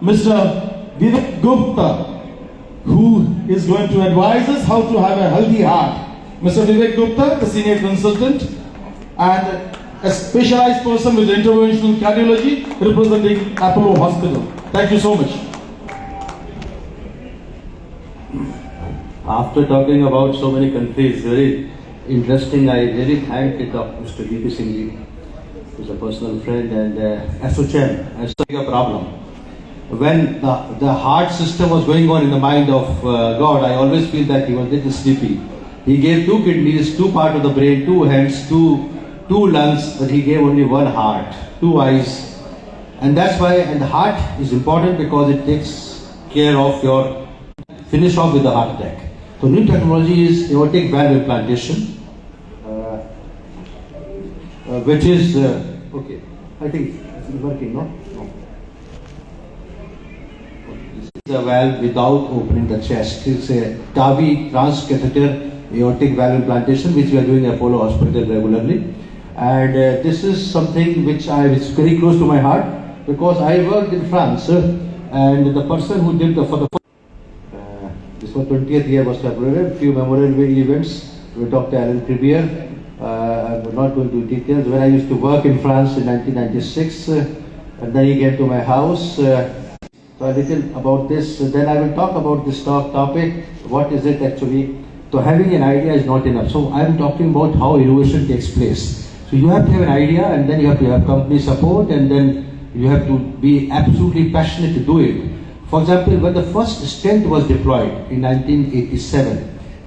Mr. Vivek Gupta, who is going to advise us how to have a healthy heart. Mr. Vivek Gupta, the senior consultant and a specialized person with interventional cardiology representing Apollo Hospital. Thank you so much. After talking about so many countries, very interesting, I really thank Mr. V.P. Singh ji, who's a personal friend, and ASSOCHAM, a problem. When the heart system was going on in the mind of God, I always feel that he was a little sleepy. He gave 2 kidneys, 2 parts of the brain, 2 hands, 2 lungs, but he gave only 1 heart, 2 eyes. And that's why, and the heart is important because it takes care of your, finish off with the heart attack. So new technology is aortic valve implantation, which is, okay, I think it's working, no? No. This is a valve without opening the chest. It's a TAVI transcatheter aortic valve implantation, which we are doing at Apollo Hospital regularly. And this is something which is very close to my heart because I worked in France, and the person who did for the this was 20th year was celebrated. Few memorable events with Dr. Alan Cribier. I'm not going to details. When I used to work in France in 1996, and then he came to my house. So a little about this. Then I will talk about this topic. What is it actually? So having an idea is not enough. So I am talking about how innovation takes place. So you have to have an idea, and then you have to have company support, and then you have to be absolutely passionate to do it. For example, when the first stent was deployed in 1987,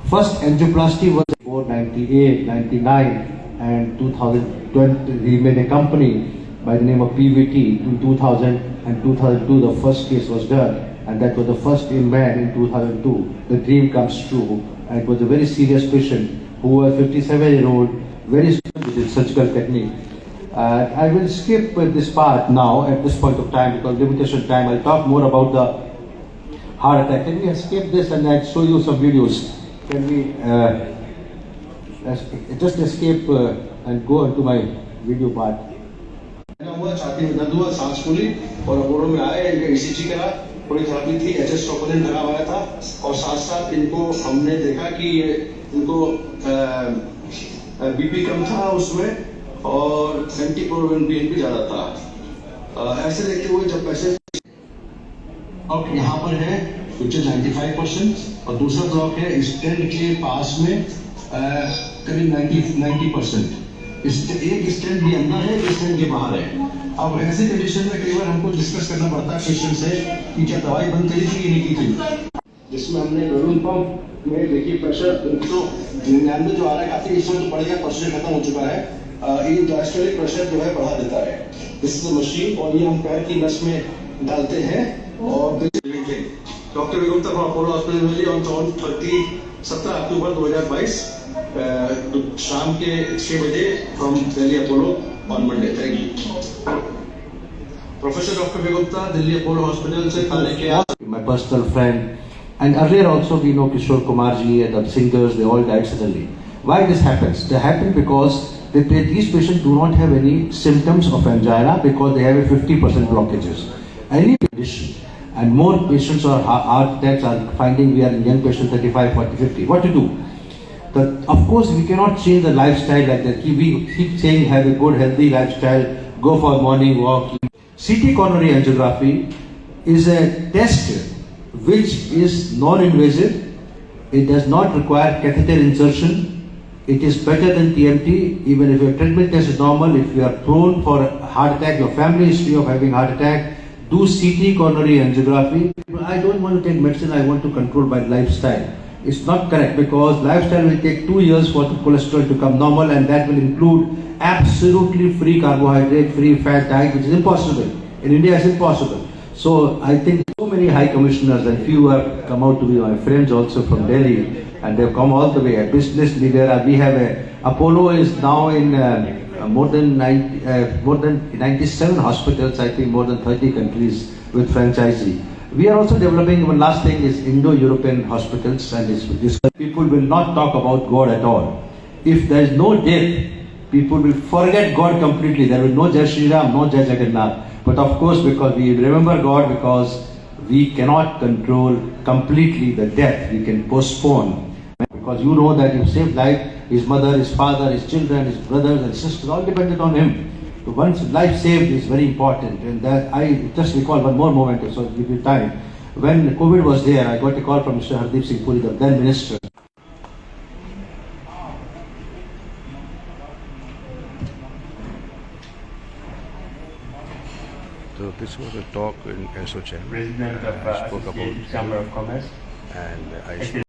first angioplasty was 98, 99, and 2020. We made a company by the name of PVT in 2000 and 2002. The first case was done, and that was the first in man in 2002. The dream comes true, and it was a very serious patient who was 57-year-old, very skilled with his surgical technique. I will skip this part now at this point of time because limitation time. I'll talk more about the heart attack. Can we escape this and I'll show you some videos? Can we just escape and go into my video part? हुआ छाती में दर्द हुआ, सांस फूली और Apollo में आए, इनका ईसीजी करा, थोड़ी थेरेपी थी, एचएस ट्रोपोनिन लगा हुआ था और साथ साथ इनको हमने देखा कि इनको बीपी कम था उसमें और एंटीप्रोबिन भी ज्यादा था। ऐसे देखते हुए जब पैसे ब्लॉक यहाँ पर है which is 95% और दूसरा ब्लॉक है स्टेंट के पास में करीब 90%। एक स्टेंट भी अंदर है, एक स्टेंट के बाहर है। अब ऐसी कंडीशन में कई बार हमको डिस्कस करना पड़ता है पेशेंट से कि क्या दवाई बंद करी थी कि नहीं की थी, जिसमें हमने बलून पंप में देखिए प्रेशर 99 जो आ रहा है काफी, इसमें तो बढ़ गया, प्रेशर खत्म हो चुका है। ये डायस्टोलिक प्रेशर जो है बढ़ा देता है। दिस इज मशीन और ये हम पैर की नस में डालते हैं और doctor विगुप्ता from Apollo hospital on 17 अक्टूबर 2022 शाम के 6 बजे from Delhi Apollo on Monday. Thank you. Professor doctor विगुप्ता, Delhi Apollo hospital से खाने के My personal friend, and earlier also we know Kishore Kumar ji and the singers, they all died suddenly. Why this happens? They happen because these patients do not have any symptoms of angina because they have a 50% blockages. Any condition, and more patients or heart attacks are finding we are in young patients 35, 40, 50. What to do? Of course, we cannot change the lifestyle like that. We keep saying have a good healthy lifestyle, go for morning walk. CT coronary angiography is a test which is non-invasive. It does not require catheter insertion. It is better than TMT. Even if your treadmill test is normal, if you are prone for heart attack, your family history of having heart attack, do CT coronary angiography. I don't want to take medicine, I want to control my lifestyle. It's not correct because lifestyle will take 2 years for the cholesterol to come normal, and that will include absolutely free carbohydrate, free fat diet, which is impossible. In India, it's impossible. So I think so many high commissioners and few have come out to be my friends also from Delhi, and they've come all the way. A business leader, we have Apollo is now in more than 97 hospitals, I think more than 30 countries with franchisee. We are also developing, one last thing is Indo-European hospitals, and this people will not talk about God at all. If there is no death, people will forget God completely. There will be no Jai Shri Ram, no Jai Jagannath. But of course, because we remember God, because we cannot control completely the death, we can postpone. Because you know that you saved life, his mother, his father, his children, his brothers and sisters, all depended on him. So once life saved is very important. And that I just recall one more moment, so I'll give you time. When COVID was there, I got a call from Mr. Hardeep Singh Puri, the then minister. So this was a talk in ASSOCHAM. President of I spoke about Associated Chamber of Commerce. and I Actually,